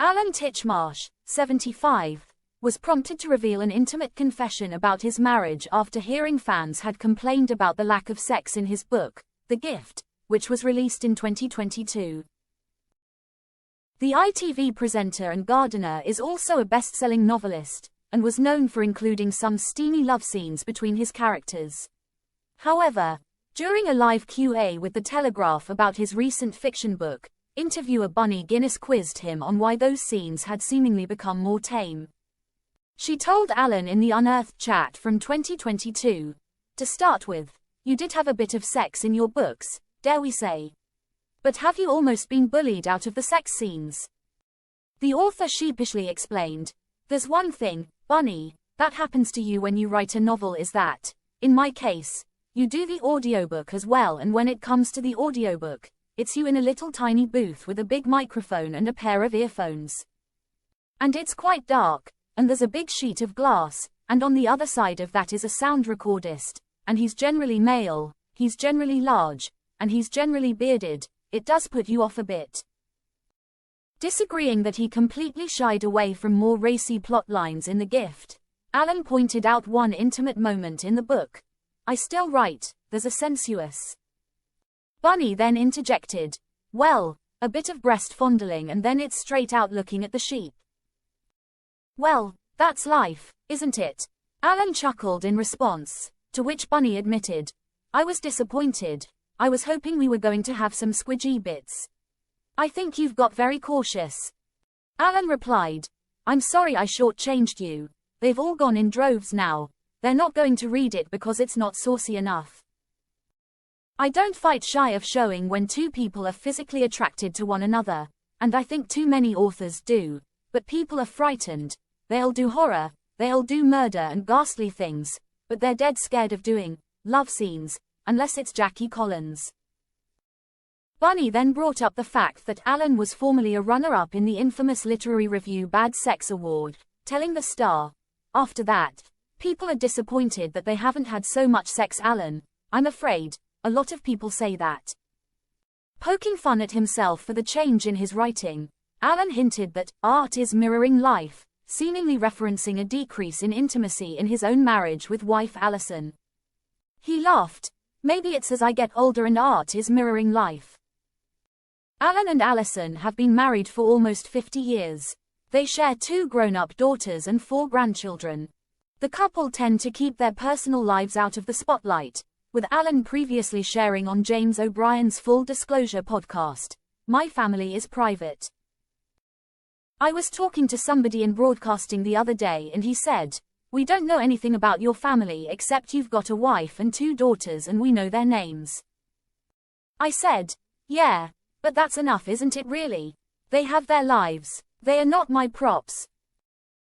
Alan Titchmarsh, 75, was prompted to reveal an intimate confession about his marriage after hearing fans had complained about the lack of sex in his book, The Gift, which was released in 2022. The ITV presenter and gardener is also a best-selling novelist, and was known for including some steamy love scenes between his characters. However, during a live Q&A with The Telegraph about his recent fiction book, interviewer Bunny Guinness quizzed him on why those scenes had seemingly become more tame. She told Alan in the Unearthed chat from 2022, "To start with, you did have a bit of sex in your books, dare we say. But have you almost been bullied out of the sex scenes?" The author sheepishly explained, "There's one thing, Bunny, that happens to you when you write a novel is that, in my case, you do the audiobook as well, and when it comes to the audiobook, it's you in a little tiny booth with a big microphone and a pair of earphones. And it's quite dark, and there's a big sheet of glass, and on the other side of that is a sound recordist, and he's generally male, he's generally large, and he's generally bearded. It does put you off a bit." Disagreeing that he completely shied away from more racy plot lines in The Gift, Alan pointed out one intimate moment in the book. "I still write, there's a sensuous." Bunny then interjected, "Well, a bit of breast fondling and then it's straight out looking at the sheep." "Well, that's life, isn't it?" Alan chuckled in response, to which Bunny admitted, "I was disappointed. I was hoping we were going to have some squidgy bits." "I think you've got very cautious." Alan replied, "I'm sorry I shortchanged you. They've all gone in droves now. They're not going to read it because it's not saucy enough. I don't fight shy of showing when two people are physically attracted to one another, and I think too many authors do, but people are frightened. They'll do horror, they'll do murder and ghastly things, but they're dead scared of doing love scenes, unless it's Jackie Collins." Bunny then brought up the fact that Alan was formerly a runner-up in the infamous literary review Bad Sex Award, telling the Star, "After that, people are disappointed that they haven't had so much sex, Alan. I'm afraid, a lot of people say that." Poking fun at himself for the change in his writing, Alan hinted that art is mirroring life, seemingly referencing a decrease in intimacy in his own marriage with wife Alison. He laughed, "Maybe it's as I get older and art is mirroring life." Alan and Alison have been married for almost 50 years. They share 2 grown-up daughters and 4 grandchildren. The couple tend to keep their personal lives out of the spotlight, with Alan previously sharing on James O'Brien's Full Disclosure podcast, "My family is private. I was talking to somebody in broadcasting the other day and he said, 'We don't know anything about your family except you've got a wife and 2 daughters and we know their names.' I said, 'Yeah, but that's enough, isn't it really? They have their lives. They are not my props.